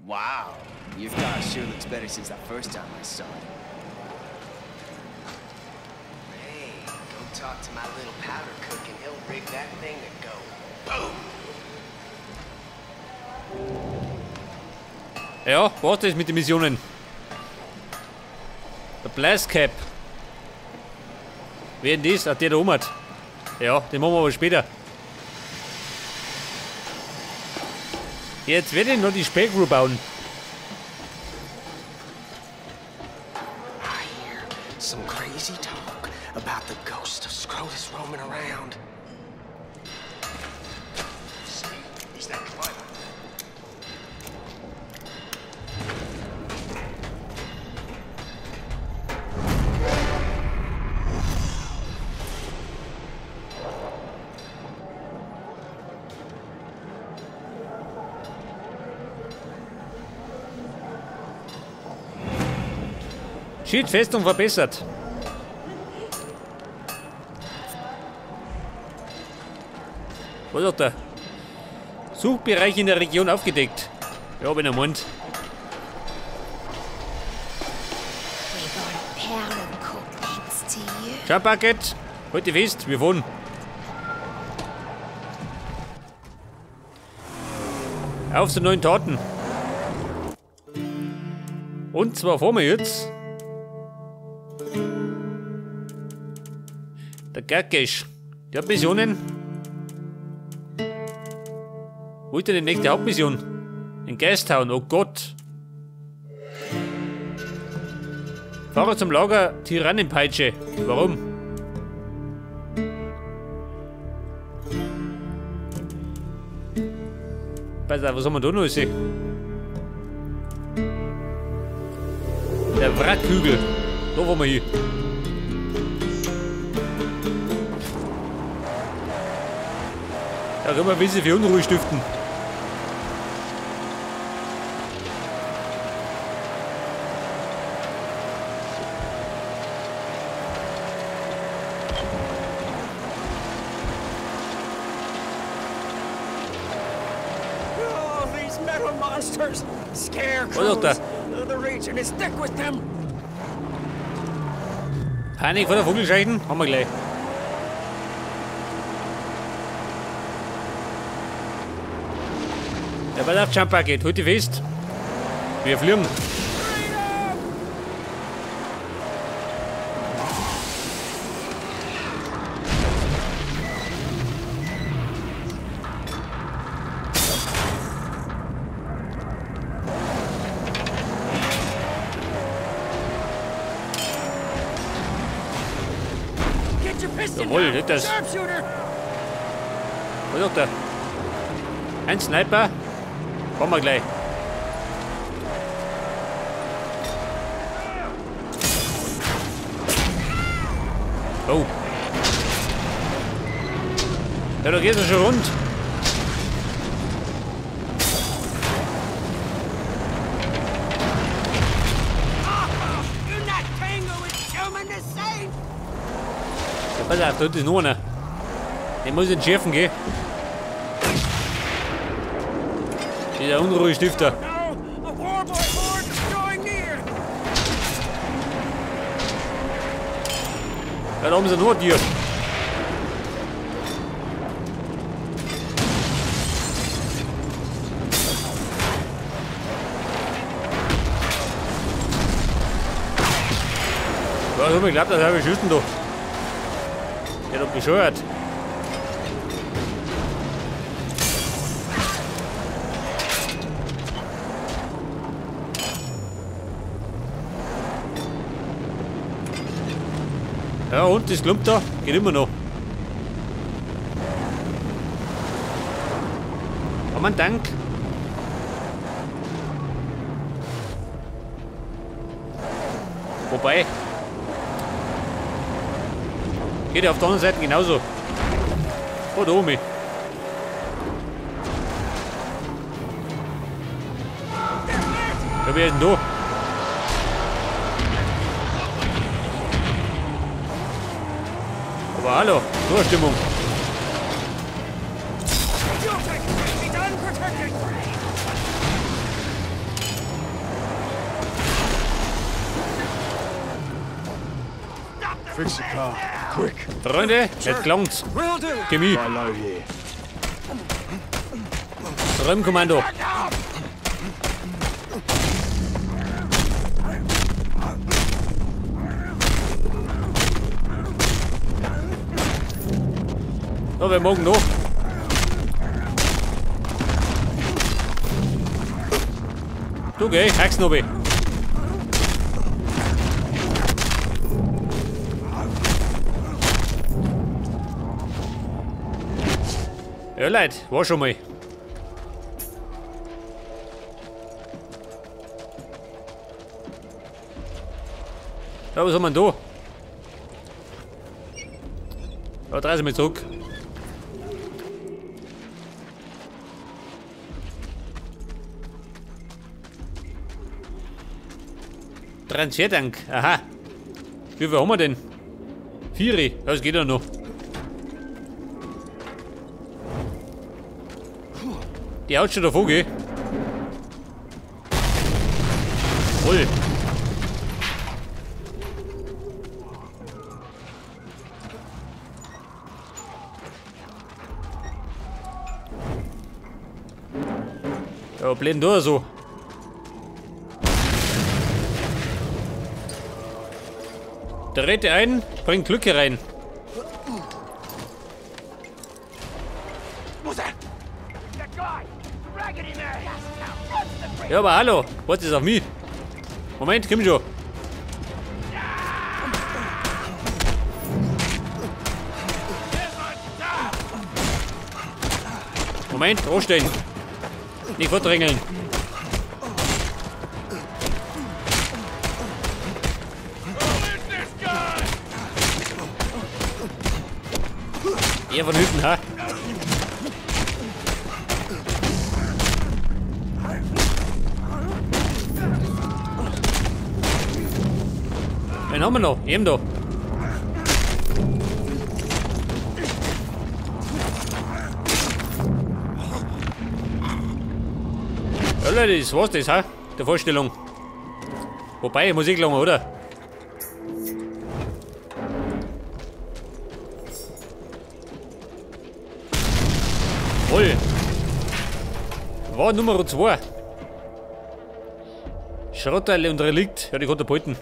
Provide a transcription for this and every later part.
Wow, your car sure looks better since the first time I saw it. Hey, go talk to my little powder cook and he'll rig that thing to go boom. Ja, warte jetzt mit den Missionen. Der Blast Cap. Wer denn das? Ah, der da oben hat. Ja, den machen wir aber später. Jetzt werde ich noch die Spellcrew bauen. I hear some crazy talk about the ghost of Scrotus roaming around. He's that clever. Schildfestung verbessert. Was hat er? Suchbereich in der Region aufgedeckt. Ja, wenn er meint. Ciao, Paket. Halt dich fest, wir fahren. Auf zu neuen Taten. Und zwar fahren wir jetzt. Der Gerkesch. Der hat Missionen. Wo ist denn die nächste Hauptmission? In Gastown, oh Gott. Fahrer zum Lager Tyrannenpeitsche. Warum? Pass auf, was haben wir da noch gesehen? Der Wrackhügel. Da wollen wir hin. Ja, immer will sie für Unruhe stiften. Oh, these metal monsters! Scarecrows! Was ist da? The region is thick with them! Panik vor der Vogelscheuchen? Haben wir gleich. Ja, pass auf, Jump-Paket, halt dich fest. Wir fliegen. Get your piston Jawohl, down! nicht das. Sharpshooter! Was sagt er? Ein Sniper. Kommen wir gleich. Oh. Ja, da geht's ja schon rund. In that tango is human the same! Ja, pass auf, da ist noch einer. Den muss ich entschärfen, gell? Dieser Unruhestifter. No! A warboy horde is drawing near! Ja, da haben sie noch ein Tier. Ja, ich hab mir geglaubt, dass wir schießen da. Der hat doch bescheuert. Ja, und das Klump da geht immer noch. Haben wir einen Tank? Wobei. Geht ja auf der anderen Seite genauso. Oh, da oben. Ja, wer ist denn da? Aber hallo, Torstimmung. Fix the car. Quick. Freunde, jetzt gelangt's. Will do. Chemie. Lie low here. Räumkommando. So, wir morgen noch. Du geh, Hacksnobby. Ja, Leute, war schon mal. Ja, was haben wir denn da? Ja, dreh sie mal zurück. Transfertank, aha. Wie viel haben wir denn? 4. Ja, das geht ja noch. Die haut schon davon, gell? Voll. Ja, blenden da so. Der Rette ein, bringt Glück herein. Ja, aber hallo, was ist auf mich? Moment, komm schon. Moment, anstehen. Nicht vordrängeln. Eher von hinten, ha? Wen haben wir noch? Eben da. Ja Leute, das war's das, ha? Der Vorstellung. Wobei, Musik lang, oder? Voll. War Nummer 2. Schrottteile und Relikt. Ja, die Katapulten.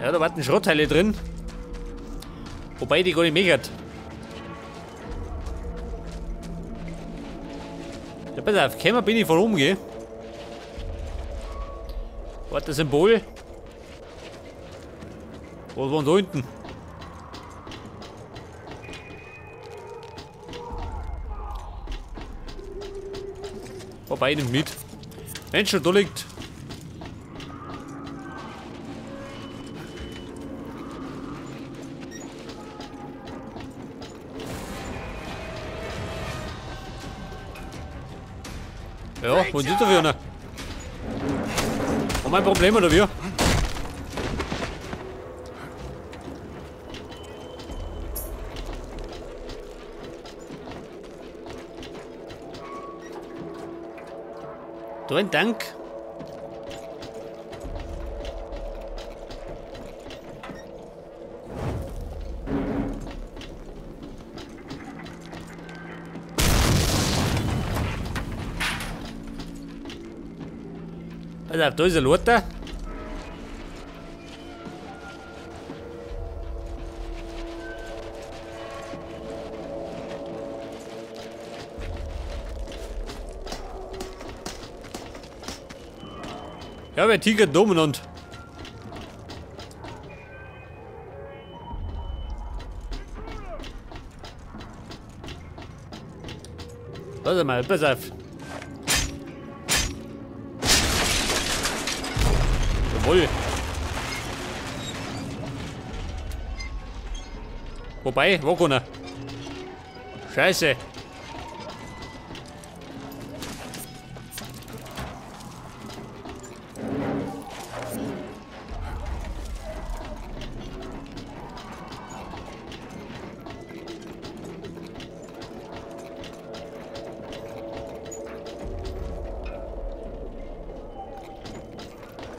Ja, da warten Schrottteile drin. Wobei die gar nicht mechert. Ja, pass auf, kämmer bin ich von oben, gell? Warte, Symbol. Was war denn da hinten? Wobei, nimmt mit. Mensch, da liegt. Ja, wo ist der Wirner? Haben wir ein Problem oder wie? Da ein Tank. Also, da ist ein Lothar. Ja, wer tigert da umeinander? Warte mal, pass auf. Jawohl. Wobei, wo kann er? Scheiße.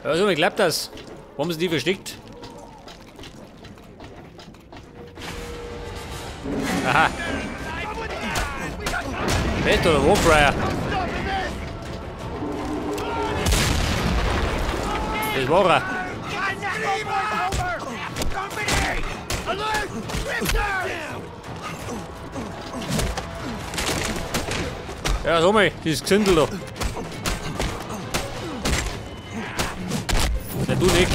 Also, mir klappt das. Wo haben sie die versteckt? Aha. Bett oder Warfryer? Das war er. Ja, so mal, dieses Gesindel da. Na, du nicht.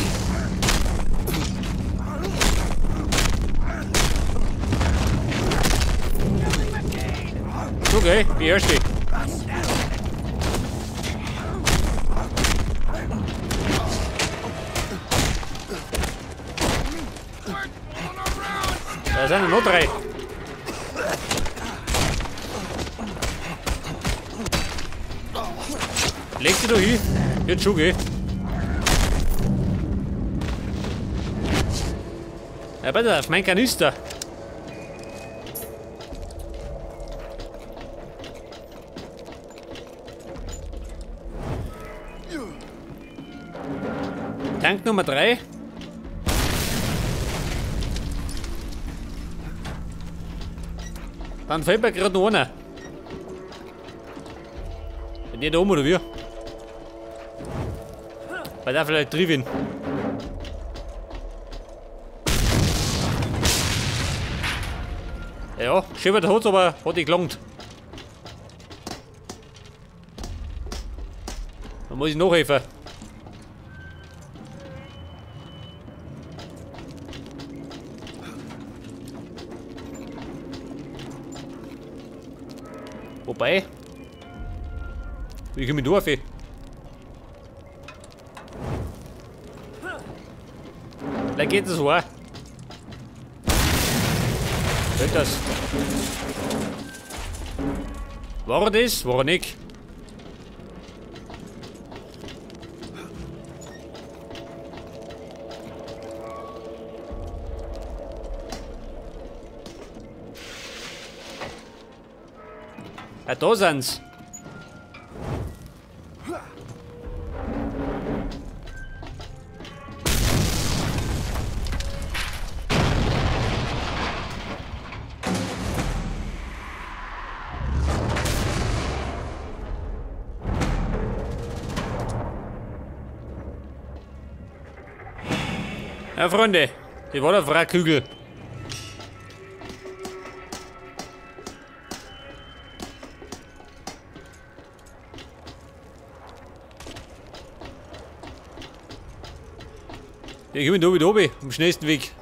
Okay, die erste. Da sind noch 3. Leg sie doch hin. Wird schon gehen. Ja, bitte, auf mein Kanister. Tank Nummer 3. Dann fällt mir gerade noch einer. Bin der da oben oder wie? Weil da vielleicht drin. Ja, schön der hat, aber hat nicht gelangt. Da muss ich nachhelfen. Wobei? Wie komme ich da rauf? Da geht es hoch. Hört das? War er das? War er nicht? Ah, da sind's. Ja, Freunde, die war der Wrackhügel. Ich bin da wieder oben, am schnellsten Weg.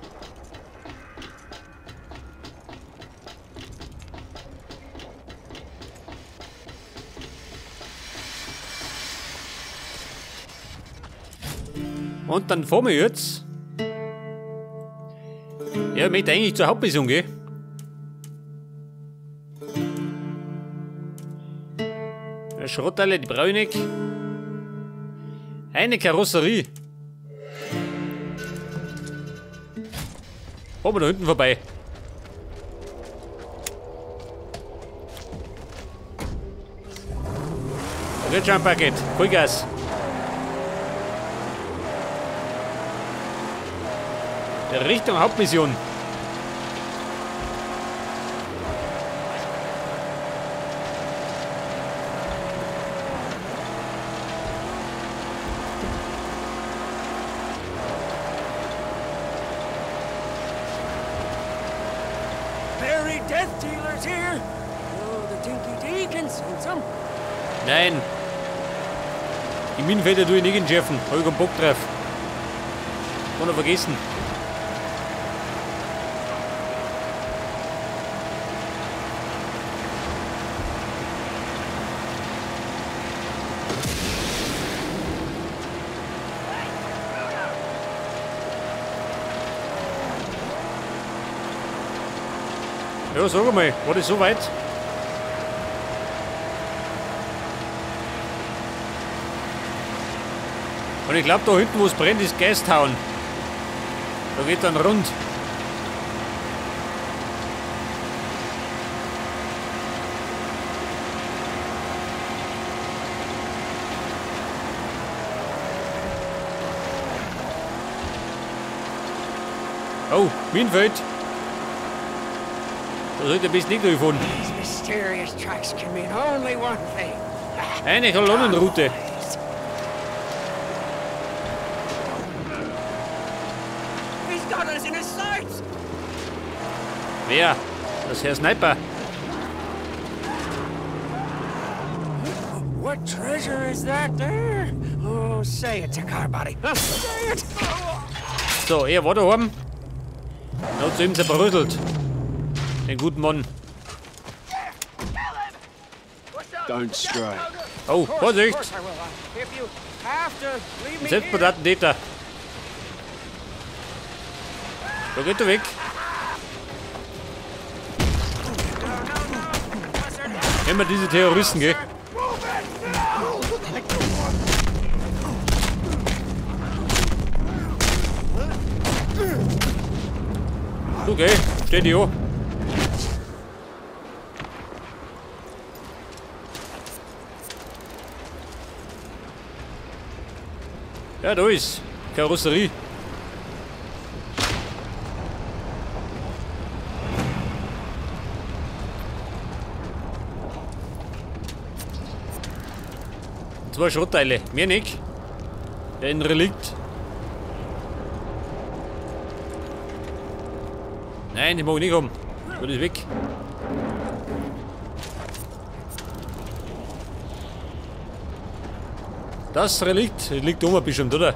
Und dann fahren wir jetzt. Ja, ich möchte eigentlich zur Hauptmission gehen. Schrottteile, die brauche ich nicht. Eine Karosserie. Fahren wir da hinten vorbei. Jetzt schon ein Paket. Vollgas. Richtung Hauptmission. Very death dealers here. Oh, the Dinky Deacons and some. Nein. Die Minenfelder tue ich nicht entschärfen. Hab ich keinen Bock drauf. Kann er vergessen. Ja, sag mal, war das so weit? Und ich glaube, da hinten, wo es brennt, ist Geisthauen. Da geht dann rund. Oh, Minenfeld. Da sollte ein bisschen nicht durchfahren. These mysterious tracks can mean only one thing. Eine Kolonnenroute. He's got us in his sights. Wer? Das Herr Sniper. What treasure is that there? Oh, say it to Carbody. Say it. So, er war daheim. Er hat zu ihm zerbröselt. Den guten Mann. Don't stray. Oh, Vorsicht! Of course I will. If you have to leave me here. Selbstmordattentäter. Da geht er weg. Immer diese Terroristen, gell? Okay, steht die an. Ja, da ist Karosserie. Zwei Schrottteile, mehr nicht. Ein Relikt. Nein, die mag ich nicht haben. Das ist weg. Das Relikt liegt oben bestimmt, oder?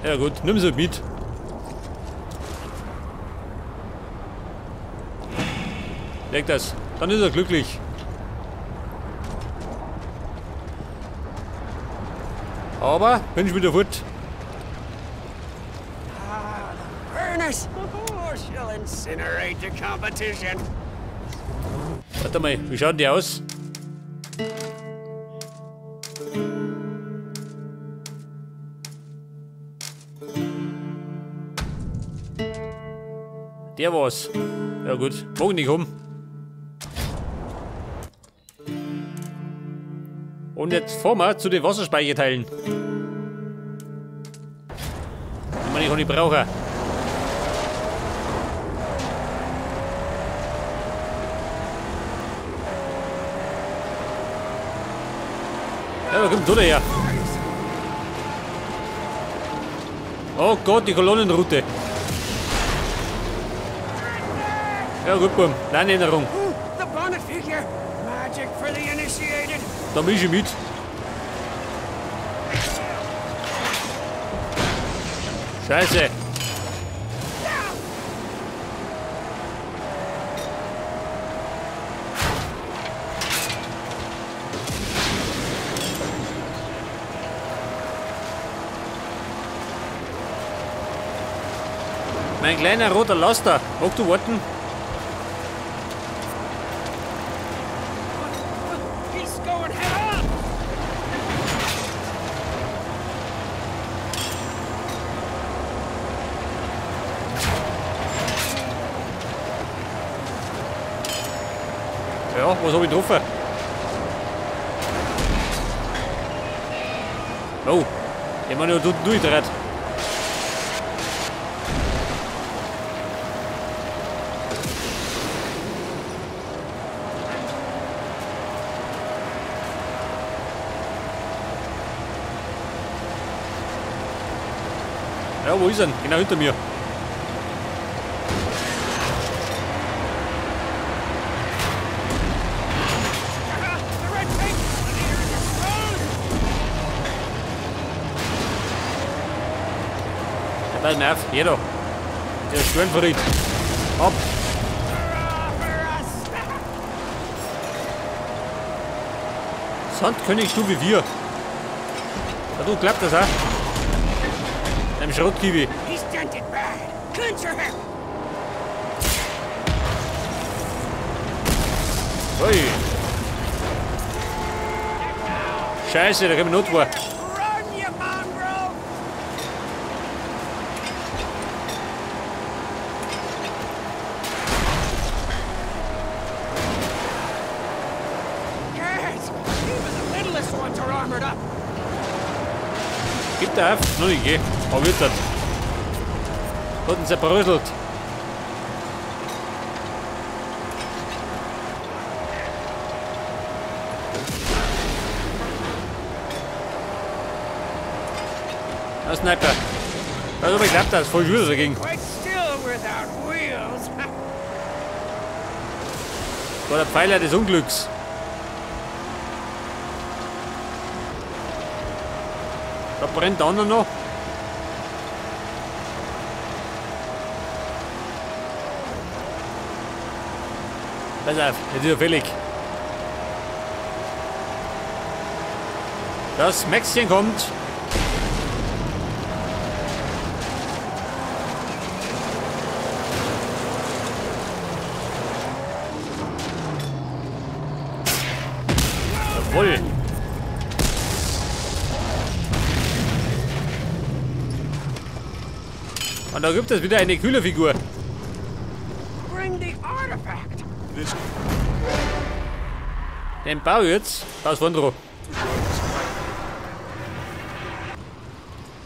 Ja gut, nimm es halt mit. Leg das, dann ist er glücklich. Aber, bin ich wieder fort. Furnace. Oh, she'll incinerate the competition. Warte mal, wie schaut die aus? Der war's. Ja gut, mag ich nicht haben. Und jetzt fahren wir zu den Wasserspeicherteilen. Ich meine, ich kann nicht brauchen. Ja, da kommt der her. Oh Gott, die Kolonnenroute. Ja gut, Bum, Lernerinnerung. Ooh, the bonnet figure. Magic for the initiated. Da misch ich mit. Scheiße. Mein kleiner roter Laster. Magst du warten? He's going head on. Ja, was hab ich getroffen? Oh, ich meine, du durchdreht. Ja, wo ist er? Genau hinter mir. The red paint pollinator is exposed. Der bleibt mir auf. Jeder. Der ist schön verrät. Ab. Sandkönigstufe 4. Ja, du klappt das auch. Einem Schrottkiwi. He's dented bad. Clincher him. Ui. Scheiße, da kommt Notwehr. Run, you mongrel. Yes, even the littlest ones are armored up. Gib da auf. Noch nicht, geh. Aber wird das. Hat ihn zerbröselt. Ein Sniper. Also ich glaube, das ist voll schwierig dagegen. Quite still without wheels. War der Pfeiler des Unglücks. Da brennt der andere noch. Pass auf, jetzt ist er fällig. Das Maxchen kommt. Jawohl. Und da gibt es wieder eine kühle Figur. Bring the artifact. Den Bau jetzt. Da ist vorne drauf.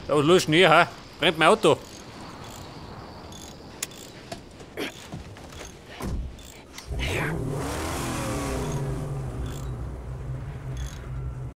Da ist los Schnee, ha? Brennt mein Auto.